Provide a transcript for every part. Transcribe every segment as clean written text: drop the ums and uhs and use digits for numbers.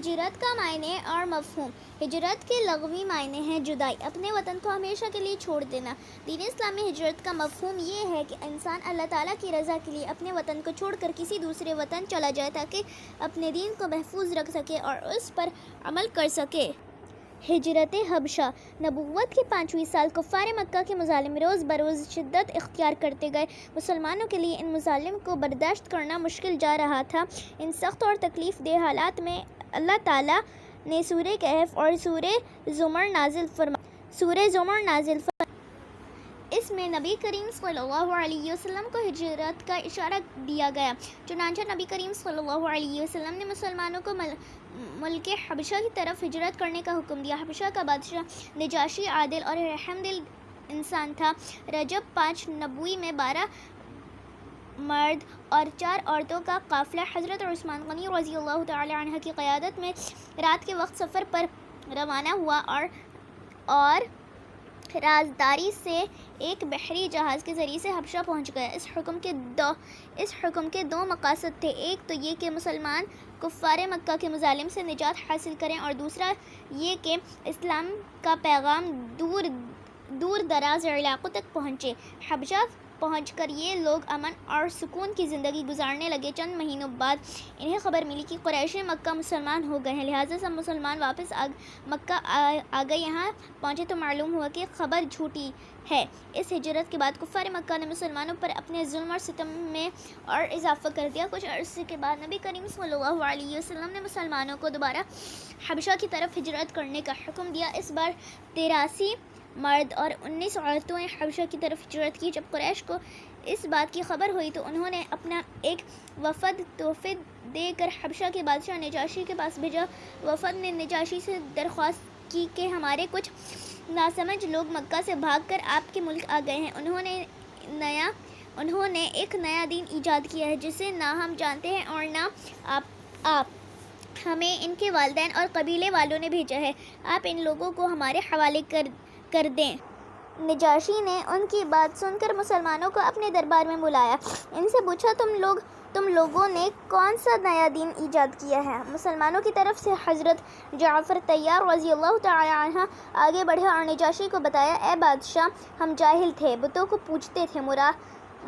ہجرت کا معنی اور مفہوم۔ ہجرت کے لغوی معنی ہیں جدائی، اپنے وطن کو ہمیشہ کے لیے چھوڑ دینا۔ دین اسلام میں ہجرت کا مفہوم یہ ہے کہ انسان اللہ تعالیٰ کی رضا کے لیے اپنے وطن کو چھوڑ کر کسی دوسرے وطن چلا جائے تاکہ اپنے دین کو محفوظ رکھ سکے اور اس پر عمل کر سکے۔ ہجرت حبشہ۔ نبوت کے 5ویں سال کفار مکہ کے مظالم روز بروز شدت اختیار کرتے گئے۔ مسلمانوں کے لیے ان مظالم کو برداشت کرنا مشکل جا رہا تھا۔ ان سخت اور تکلیف دہ حالات میں اللہ تعالیٰ نے سورہ کہف اور سورہ زمر نازل فرمائی۔ اس میں نبی کریم صلی اللہ علیہ وسلم کو ہجرت کا اشارہ دیا گیا۔ چنانچہ نبی کریم صلی اللہ علیہ وسلم نے مسلمانوں کو ملک حبشہ کی طرف ہجرت کرنے کا حکم دیا۔ حبشہ کا بادشاہ نجاشی عادل اور رحم دل انسان تھا۔ رجب 5 نبوی میں 12 مرد اور 4 عورتوں کا قافلہ حضرت عثمان غنی رضی اللہ تعالی عنہ کی قیادت میں رات کے وقت سفر پر روانہ ہوا اور رازداری سے ایک بحری جہاز کے ذریعے سے حبشہ پہنچ گیا۔ اس حکم کے 2 مقاصد تھے، ایک تو یہ کہ مسلمان کفار مکہ کے مظالم سے نجات حاصل کریں اور دوسرا یہ کہ اسلام کا پیغام دور دراز علاقوں تک پہنچے۔ حبشہ پہنچ کر یہ لوگ امن اور سکون کی زندگی گزارنے لگے۔ چند مہینوں بعد انہیں خبر ملی کہ قریش مکہ مسلمان ہو گئے ہیں، لہٰذا سب مسلمان واپس مکہ آ گئے۔ یہاں پہنچے تو معلوم ہوا کہ خبر جھوٹی ہے۔ اس ہجرت کے بعد کفار مکہ نے مسلمانوں پر اپنے ظلم اور ستم میں اور اضافہ کر دیا۔ کچھ عرصے کے بعد نبی کریم صلی اللہ علیہ وسلم نے مسلمانوں کو دوبارہ حبشہ کی طرف ہجرت کرنے کا حکم دیا۔ اس بار 83 مرد اور 19 عورتوں نے حبشہ کی طرف ہجرت کی۔ جب قریش کو اس بات کی خبر ہوئی تو انہوں نے اپنا ایک وفد تحفے دے کر حبشہ کے بادشاہ نجاشی کے پاس بھیجا۔ وفد نے نجاشی سے درخواست کی کہ ہمارے کچھ ناسمجھ لوگ مکہ سے بھاگ کر آپ کے ملک آ گئے ہیں۔ انہوں نے ایک نیا دین ایجاد کیا ہے جسے نہ ہم جانتے ہیں اور نہ آپ۔ ہمیں ان کے والدین اور قبیلے والوں نے بھیجا ہے، آپ ان لوگوں کو ہمارے حوالے کر دیں۔ نجاشی نے ان کی بات سن کر مسلمانوں کو اپنے دربار میں بلایا۔ ان سے پوچھا تم لوگوں نے کون سا نیا دین ایجاد کیا ہے؟ مسلمانوں کی طرف سے حضرت جعفر طیار رضی اللہ تعالی عنہ آگے بڑھے اور نجاشی کو بتایا، اے بادشاہ، ہم جاہل تھے، بتوں کو پوجتے تھے،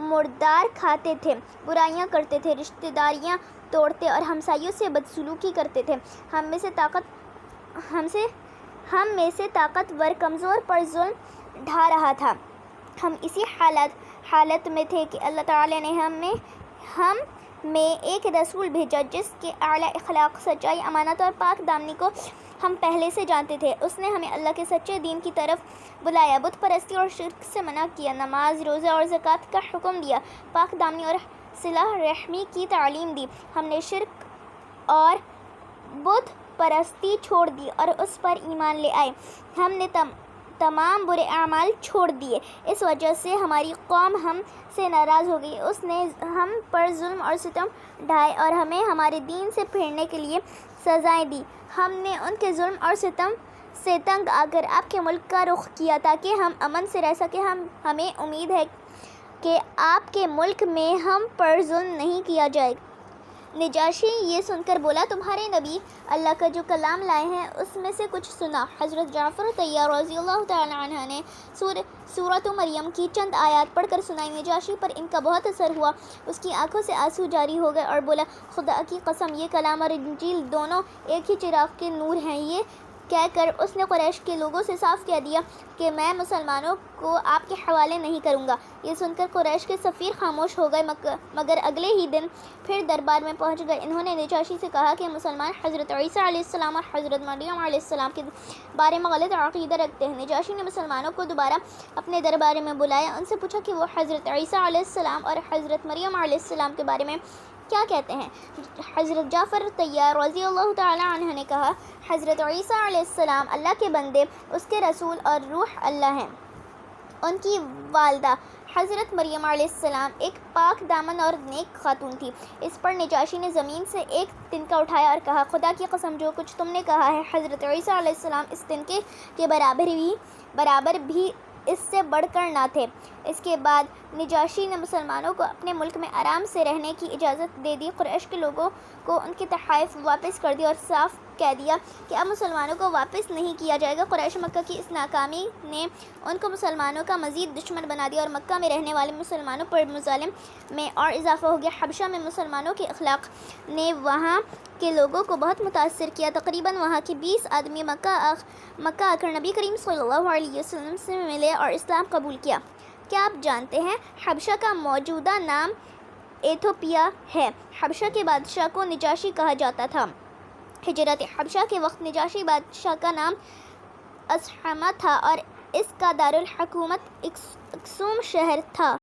مردار کھاتے تھے، برائیاں کرتے تھے، رشتہ داریاں توڑتے اور ہمسایوں سے بدسلوکی کرتے تھے۔ ہم میں سے طاقتور کمزور پر ظلم ڈھا رہا تھا۔ ہم اسی حالت میں تھے کہ اللہ تعالی نے ہم میں ایک رسول بھیجا جس کے اعلیٰ اخلاق، سچائی، امانت اور پاک دامنی کو ہم پہلے سے جانتے تھے۔ اس نے ہمیں اللہ کے سچے دین کی طرف بلایا، بت پرستی اور شرک سے منع کیا، نماز، روزہ اور زکوٰۃ کا حکم دیا، پاک دامنی اور صلہ رحمی کی تعلیم دی۔ ہم نے شرک اور بت پرستی چھوڑ دی اور اس پر ایمان لے آئے۔ ہم نے تمام برے اعمال چھوڑ دیے۔ اس وجہ سے ہماری قوم ہم سے ناراض ہو گئی۔ اس نے ہم پر ظلم اور ستم ڈھائے اور ہمیں ہمارے دین سے پھرنے کے لیے سزائیں دی۔ ہم نے ان کے ظلم اور ستم سے تنگ آ کر آپ کے ملک کا رخ کیا تاکہ ہم امن سے رہ سکیں۔ ہمیں امید ہے کہ آپ کے ملک میں ہم پر ظلم نہیں کیا جائے گا۔ نجاشی یہ سن کر بولا، تمہارے نبی اللہ کا جو کلام لائے ہیں اس میں سے کچھ سنا۔ حضرت جعفر طیار رضی اللہ تعالی عنہ نے سورۃ مریم کی چند آیات پڑھ کر سنائی۔ نجاشی پر ان کا بہت اثر ہوا، اس کی آنکھوں سے آنسو جاری ہو گئے اور بولا، خدا کی قسم، یہ کلام اور انجیل دونوں ایک ہی چراغ کے نور ہیں۔ یہ کہہ کر اس نے قریش کے لوگوں سے صاف کہہ دیا کہ میں مسلمانوں کو آپ کے حوالے نہیں کروں گا۔ یہ سن کر قریش کے سفیر خاموش ہو گئے، مگر اگلے ہی دن پھر دربار میں پہنچ گئے۔ انہوں نے نجاشی سے کہا کہ مسلمان حضرت عیسیٰ علیہ السلام اور حضرت مریم علیہ السلام کے بارے میں غلط عقیدہ رکھتے ہیں۔ نجاشی نے مسلمانوں کو دوبارہ اپنے دربار میں بلایا، ان سے پوچھا کہ وہ حضرت عیسیٰ علیہ السلام اور حضرت مریم علیہ السلام کے بارے میں کیا کہتے ہیں؟ حضرت جعفر طیار رضی اللہ تعالی عنہ نے کہا، حضرت عیسیٰ علیہ السلام اللہ کے بندے، اس کے رسول اور روح اللہ ہیں۔ ان کی والدہ حضرت مریم علیہ السلام ایک پاک دامن اور نیک خاتون تھی۔ اس پر نجاشی نے زمین سے ایک تنکا اٹھایا اور کہا، خدا کی قسم، جو کچھ تم نے کہا ہے، حضرت عیسیٰ علیہ السلام اس تنکے کے برابر بھی اس سے بڑھ کر نہ تھے۔ اس کے بعد نجاشی نے مسلمانوں کو اپنے ملک میں آرام سے رہنے کی اجازت دے دی۔ قریش کے لوگوں کو ان کے تحائف واپس کر دی اور صاف کہہ دیا کہ اب مسلمانوں کو واپس نہیں کیا جائے گا۔ قریش مکہ کی اس ناکامی نے ان کو مسلمانوں کا مزید دشمن بنا دیا اور مکہ میں رہنے والے مسلمانوں پر مظالم میں اور اضافہ ہو گیا۔ حبشہ میں مسلمانوں کے اخلاق نے وہاں کے لوگوں کو بہت متاثر کیا۔ تقریباً وہاں کے 20 آدمی مکہ آ کر نبی کریم صلی اللہ علیہ وسلم سے ملے اور اسلام قبول کیا۔ کیا آپ جانتے ہیں حبشہ کا موجودہ نام ایتھوپیا ہے؟ حبشہ کے بادشاہ کو نجاشی کہا جاتا تھا۔ ہجرت حبشہ کے وقت نجاشی بادشاہ کا نام اصحمہ تھا اور اس کا دارالحکومت اکسوم شہر تھا۔